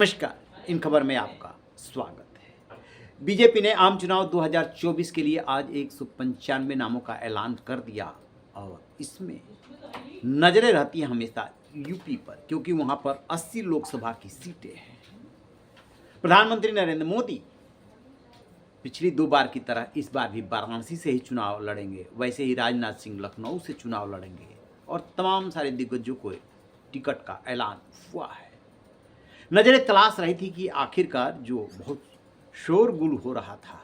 नमस्कार, इन खबर में आपका स्वागत है। बीजेपी ने आम चुनाव 2024 के लिए आज 195 नामों का ऐलान कर दिया और इसमें नजरें रहती हैं हमेशा यूपी पर, क्योंकि वहां पर 80 लोकसभा की सीटें हैं। प्रधानमंत्री नरेंद्र मोदी पिछली दो बार की तरह इस बार भी वाराणसी से ही चुनाव लड़ेंगे। वैसे ही राजनाथ सिंह लखनऊ से चुनाव लड़ेंगे और तमाम सारे दिग्गजों को टिकट का ऐलान हुआ है। नजरें तलाश रही थी कि आखिरकार जो बहुत शोरगुल हो रहा था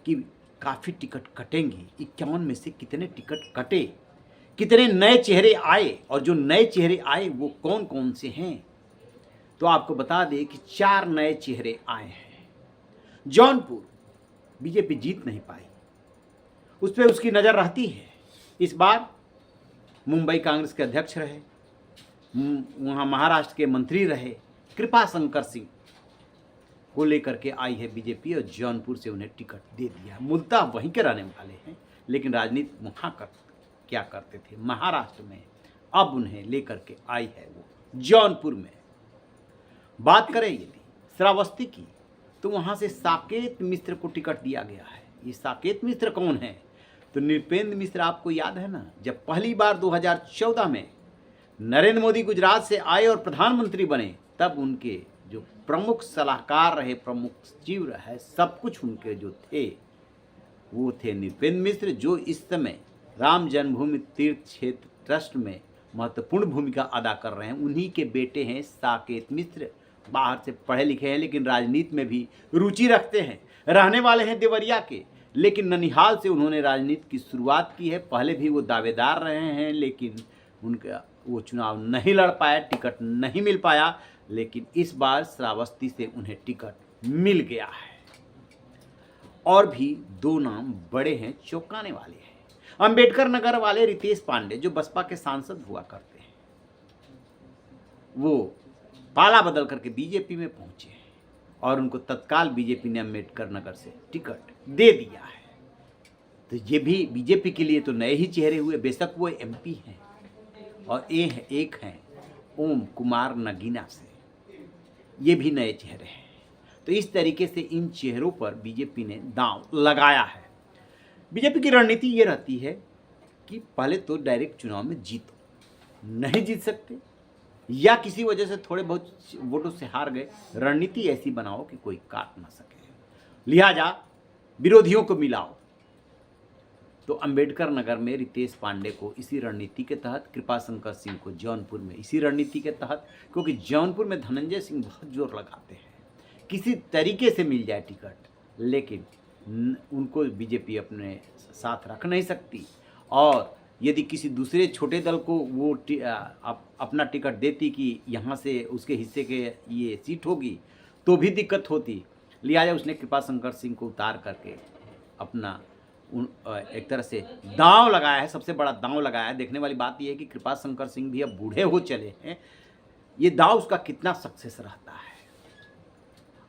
कि काफ़ी टिकट कटेंगे, 51 में से कितने टिकट कटे, कितने नए चेहरे आए और जो नए चेहरे आए वो कौन कौन से हैं। तो आपको बता दें कि 4 नए चेहरे आए हैं। जौनपुर बीजेपी जीत नहीं पाई, उस पर उसकी नज़र रहती है। इस बार मुंबई कांग्रेस के अध्यक्ष रहे, वहाँ महाराष्ट्र के मंत्री रहे, कृपा शंकर सिंह को लेकर के आई है बीजेपी और जौनपुर से उन्हें टिकट दे दिया। मूलतः वहीं के रहने वाले हैं, लेकिन राजनीति वहाँ क्या करते थे महाराष्ट्र में, अब उन्हें लेकर के आई है वो जौनपुर में। बात करें यदि श्रावस्ती की, तो वहाँ से साकेत मिश्र को टिकट दिया गया है। ये साकेत मिश्र कौन है? तो नृपेंद्र मिश्र आपको याद है ना, जब पहली बार 2014 में नरेंद्र मोदी गुजरात से आए और प्रधानमंत्री बने, तब उनके जो प्रमुख सलाहकार रहे, प्रमुख सचिव रहे, सब कुछ उनके जो थे वो थे नृपेंद्र मिश्र, जो इस समय राम जन्मभूमि तीर्थ क्षेत्र ट्रस्ट में महत्वपूर्ण भूमिका अदा कर रहे हैं। उन्हीं के बेटे हैं साकेत मिश्र। बाहर से पढ़े लिखे हैं, लेकिन राजनीति में भी रुचि रखते हैं। रहने वाले हैं देवरिया के, लेकिन ननिहाल से उन्होंने राजनीति की शुरुआत की है। पहले भी वो दावेदार रहे हैं, लेकिन उनका वो चुनाव नहीं लड़ पाए, टिकट नहीं मिल पाया। लेकिन इस बार श्रावस्ती से उन्हें टिकट मिल गया है। और भी 2 नाम बड़े हैं, चौंकाने वाले हैं। अंबेडकर नगर वाले रितेश पांडे, जो बसपा के सांसद हुआ करते हैं, वो पाला बदल करके बीजेपी में पहुंचे हैं और उनको तत्काल बीजेपी ने अंबेडकर नगर से टिकट दे दिया है। तो ये भी बीजेपी के लिए तो नए ही चेहरे हुए। बेशक वो एमपी हैं और एक हैं ओम कुमार नगीना से, ये भी नए चेहरे हैं। तो इस तरीके से इन चेहरों पर बीजेपी ने दांव लगाया है। बीजेपी की रणनीति ये रहती है कि पहले तो डायरेक्ट चुनाव में जीतो, नहीं जीत सकते या किसी वजह से थोड़े बहुत वोटों से हार गए, रणनीति ऐसी बनाओ कि कोई काट ना सके, लिहाजा विरोधियों को मिलाओ। तो अंबेडकर नगर में रितेश पांडे को इसी रणनीति के तहत, कृपा शंकर सिंह को जौनपुर में इसी रणनीति के तहत, क्योंकि जौनपुर में धनंजय सिंह बहुत जोर लगाते हैं किसी तरीके से मिल जाए टिकट, लेकिन उनको बीजेपी अपने साथ रख नहीं सकती। और यदि किसी दूसरे छोटे दल को वो अपना टिकट देती कि यहाँ से उसके हिस्से के ये सीट होगी, तो भी दिक्कत होती। लिहाजा उसने कृपा शंकर सिंह को उतार करके अपना एक तरह से दांव लगाया है, सबसे बड़ा दांव लगाया है। देखने वाली बात यह है कि कृपा शंकर सिंह भी अब बूढ़े हो चले हैं, ये दांव उसका कितना सक्सेस रहता है।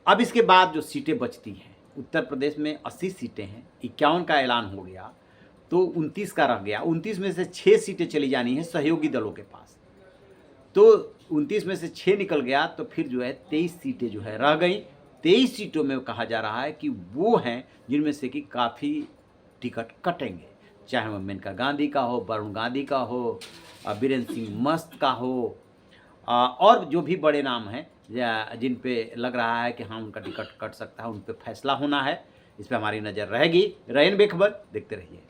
अब इसके बाद जो सीटें बचती हैं, उत्तर प्रदेश में 80 सीटें हैं, 51 का ऐलान हो गया तो 29 का रह गया। 29 में से 6 सीटें चली जानी है सहयोगी दलों के पास, तो 29 में से 6 निकल गया, तो फिर जो है 23 सीटें जो है रह गई। 23 सीटों में कहा जा रहा है कि वो हैं जिनमें से कि काफ़ी टिकट कटेंगे, चाहे वह मेनका गांधी का हो, वरुण गांधी का हो, बीरेंद्र सिंह मस्त का हो, और जो भी बड़े नाम हैं जिन पे लग रहा है कि हाँ उनका टिकट कट सकता है, उन पे फैसला होना है। इस पे हमारी नज़र रहेगी। रैन बेखबर देखते रहिए।